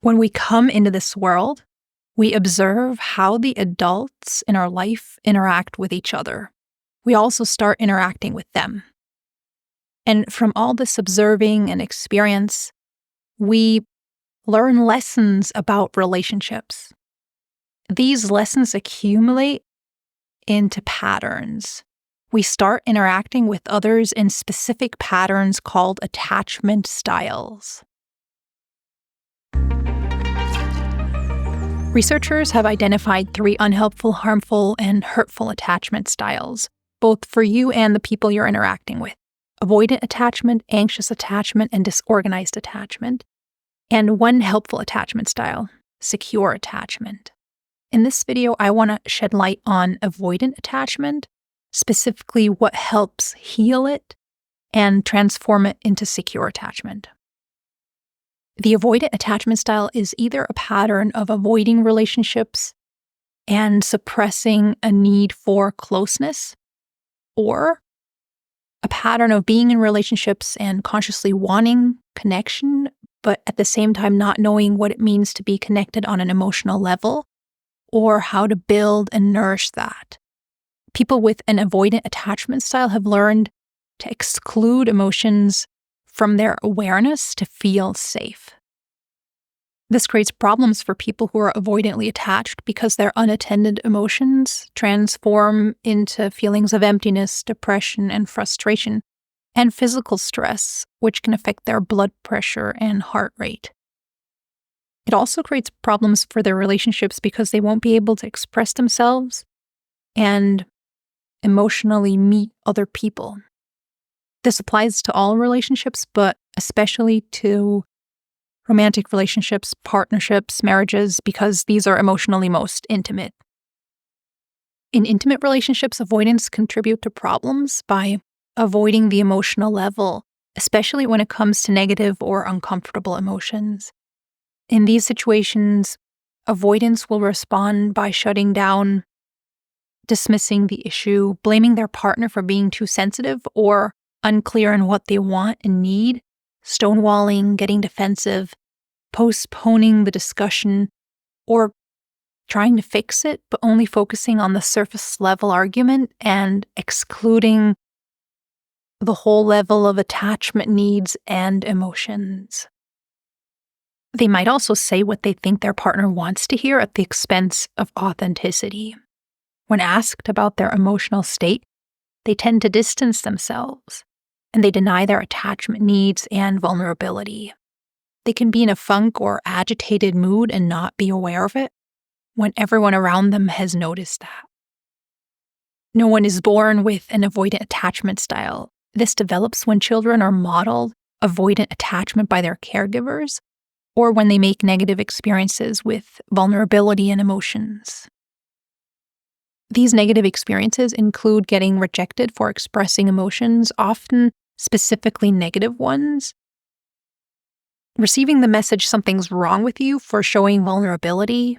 When we come into this world, we observe how the adults in our life interact with each other. We also start interacting with them. And from all this observing and experience, we learn lessons about relationships. These lessons accumulate into patterns. We start interacting with others in specific patterns called attachment styles. Researchers have identified 3 unhelpful, harmful, and hurtful attachment styles, both for you and the people you're interacting with: avoidant attachment, anxious attachment, and disorganized attachment. And 1 helpful attachment style, secure attachment. In this video, I want to shed light on avoidant attachment, specifically what helps heal it and transform it into secure attachment. The avoidant attachment style is either a pattern of avoiding relationships and suppressing a need for closeness, or a pattern of being in relationships and consciously wanting connection, but at the same time not knowing what it means to be connected on an emotional level, or how to build and nourish that. People with an avoidant attachment style have learned to exclude emotions from their awareness to feel safe. This creates problems for people who are avoidantly attached because their unattended emotions transform into feelings of emptiness, depression, and frustration, and physical stress, which can affect their blood pressure and heart rate. It also creates problems for their relationships because they won't be able to express themselves and emotionally meet other people. This applies to all relationships, but especially to romantic relationships, partnerships, marriages, because these are emotionally most intimate. In intimate relationships, avoidants contribute to problems by avoiding the emotional level, especially when it comes to negative or uncomfortable emotions. In these situations, avoidants will respond by shutting down, dismissing the issue, blaming their partner for being too sensitive or unclear in what they want and need, stonewalling, getting defensive, postponing the discussion, or trying to fix it, but only focusing on the surface level argument and excluding the whole level of attachment needs and emotions. They might also say what they think their partner wants to hear at the expense of authenticity. When asked about their emotional state, they tend to distance themselves, and they deny their attachment needs and vulnerability. They can be in a funk or agitated mood and not be aware of it when everyone around them has noticed that. No one is born with an avoidant attachment style. This develops when children are modeled avoidant attachment by their caregivers, or when they make negative experiences with vulnerability and emotions. These negative experiences include getting rejected for expressing emotions, often specifically negative ones, receiving the message something's wrong with you for showing vulnerability,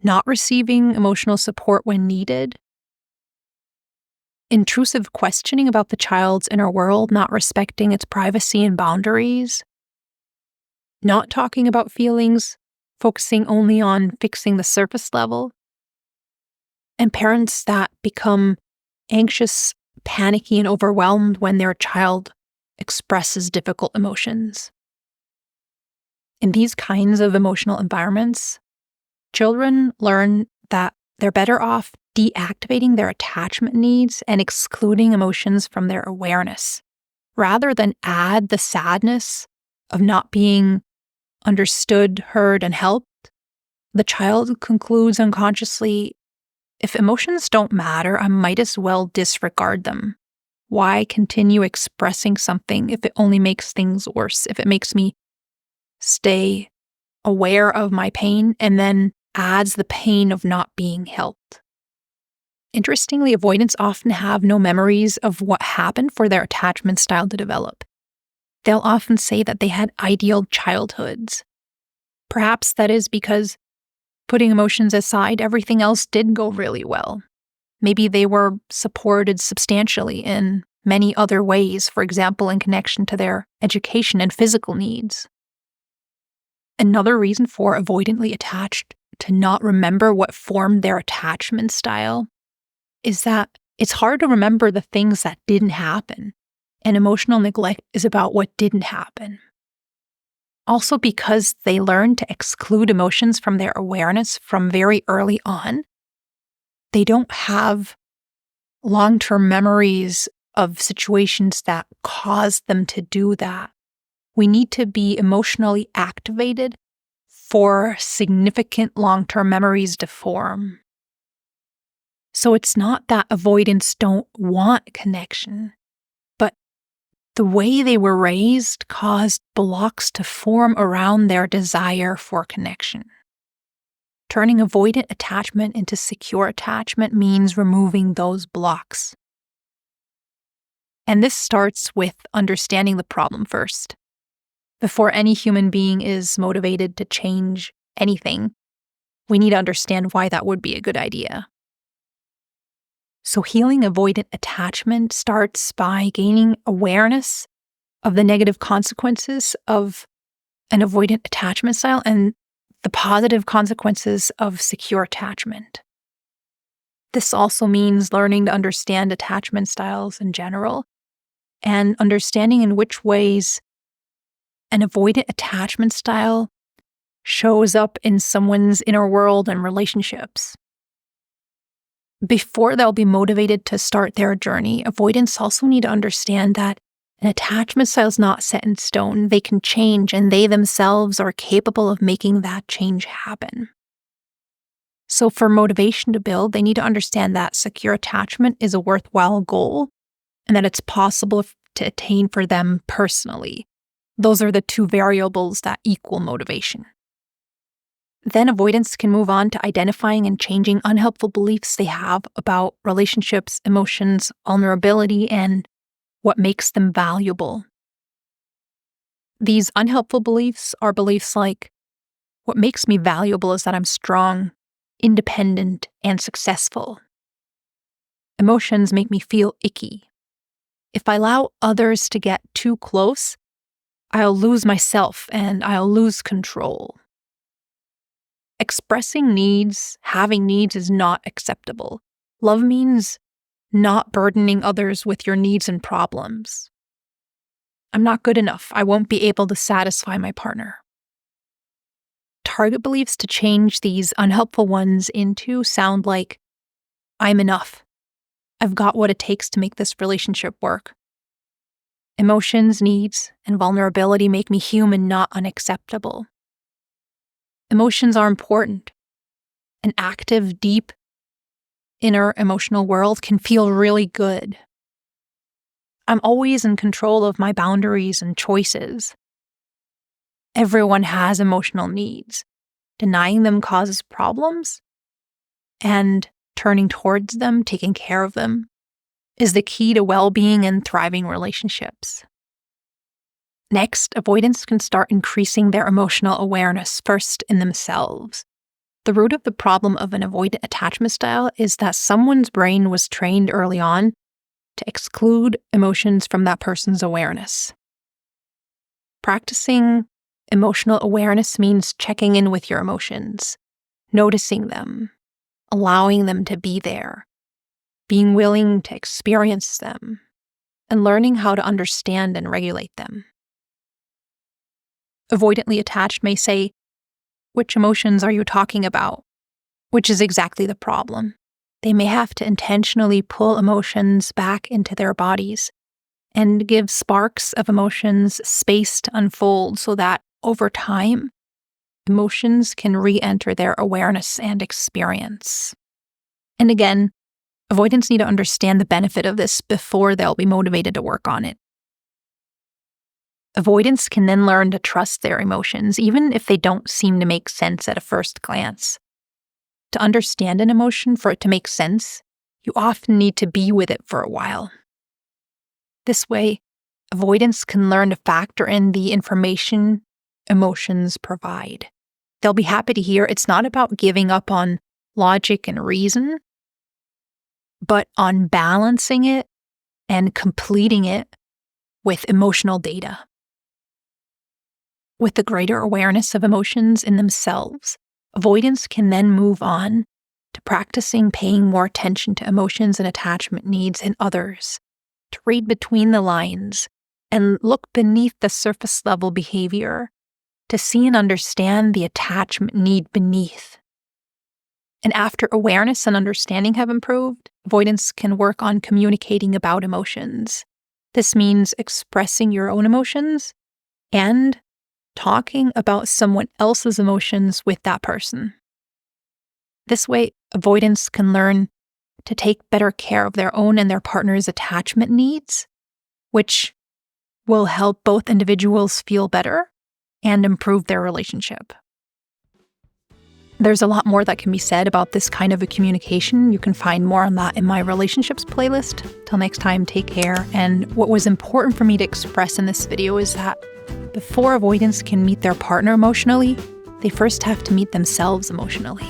not receiving emotional support when needed, intrusive questioning about the child's inner world, not respecting its privacy and boundaries, not talking about feelings, focusing only on fixing the surface level, and parents that become anxious, panicky, and overwhelmed when their child expresses difficult emotions. In these kinds of emotional environments, children learn that they're better off deactivating their attachment needs and excluding emotions from their awareness, rather than add the sadness of not being understood, heard, and helped. The child concludes unconsciously, if emotions don't matter, I might as well disregard them. Why continue expressing something if it only makes things worse, if it makes me stay aware of my pain and then adds the pain of not being helped? Interestingly, avoidants often have no memories of what happened for their attachment style to develop. They'll often say that they had ideal childhoods. Perhaps that is because, putting emotions aside, everything else did go really well. Maybe they were supported substantially in many other ways, for example, in connection to their education and physical needs. Another reason for avoidantly attached to not remember what formed their attachment style is that it's hard to remember the things that didn't happen, and emotional neglect is about what didn't happen. Also, because they learn to exclude emotions from their awareness from very early on, they don't have long-term memories of situations that caused them to do that. We need to be emotionally activated for significant long-term memories to form. So it's not that avoidants don't want connection, but the way they were raised caused blocks to form around their desire for connection. Turning avoidant attachment into secure attachment means removing those blocks. And this starts with understanding the problem first. Before any human being is motivated to change anything, we need to understand why that would be a good idea. So healing avoidant attachment starts by gaining awareness of the negative consequences of an avoidant attachment style and the positive consequences of secure attachment. This also means learning to understand attachment styles in general and understanding in which ways an avoidant attachment style shows up in someone's inner world and relationships. Before they'll be motivated to start their journey, avoidants also need to understand that an attachment style is not set in stone. They can change, and they themselves are capable of making that change happen. So for motivation to build, they need to understand that secure attachment is a worthwhile goal and that it's possible to attain for them personally. Those are the two variables that equal motivation. Then avoidants can move on to identifying and changing unhelpful beliefs they have about relationships, emotions, vulnerability, and what makes them valuable. These unhelpful beliefs are beliefs like, what makes me valuable is that I'm strong, independent, and successful. Emotions make me feel icky. If I allow others to get too close, I'll lose myself and I'll lose control. Expressing needs, having needs is not acceptable. Love means not burdening others with your needs and problems. I'm not good enough. I won't be able to satisfy my partner. Target beliefs to change these unhelpful ones into sound like, I'm enough. I've got what it takes to make this relationship work. Emotions, needs, and vulnerability make me human, not unacceptable. Emotions are important. An active, deep, inner emotional world can feel really good. I'm always in control of my boundaries and choices. Everyone has emotional needs. Denying them causes problems, and turning towards them, taking care of them, is the key to well-being and thriving relationships. Next, avoidants can start increasing their emotional awareness first in themselves. The root of the problem of an avoidant attachment style is that someone's brain was trained early on to exclude emotions from that person's awareness. Practicing emotional awareness means checking in with your emotions, noticing them, allowing them to be there, being willing to experience them, and learning how to understand and regulate them. Avoidantly attached may say, which emotions are you talking about? Which is exactly the problem. They may have to intentionally pull emotions back into their bodies and give sparks of emotions space to unfold so that over time, emotions can re-enter their awareness and experience. And again, avoidants need to understand the benefit of this before they'll be motivated to work on it. Avoidants can then learn to trust their emotions, even if they don't seem to make sense at a first glance. To understand an emotion, for it to make sense, you often need to be with it for a while. This way, avoidants can learn to factor in the information emotions provide. They'll be happy to hear it's not about giving up on logic and reason, but on balancing it and completing it with emotional data. With the greater awareness of emotions in themselves, avoidants can then move on to practicing paying more attention to emotions and attachment needs in others, to read between the lines and look beneath the surface level behavior, to see and understand the attachment need beneath. And after awareness and understanding have improved, avoidants can work on communicating about emotions. This means expressing your own emotions and talking about someone else's emotions with that person. This way, avoidants can learn to take better care of their own and their partner's attachment needs, which will help both individuals feel better and improve their relationship. There's a lot more that can be said about this kind of a communication. You can find more on that in my relationships playlist. Till next time, take care. And what was important for me to express in this video is that before avoidants can meet their partner emotionally, they first have to meet themselves emotionally.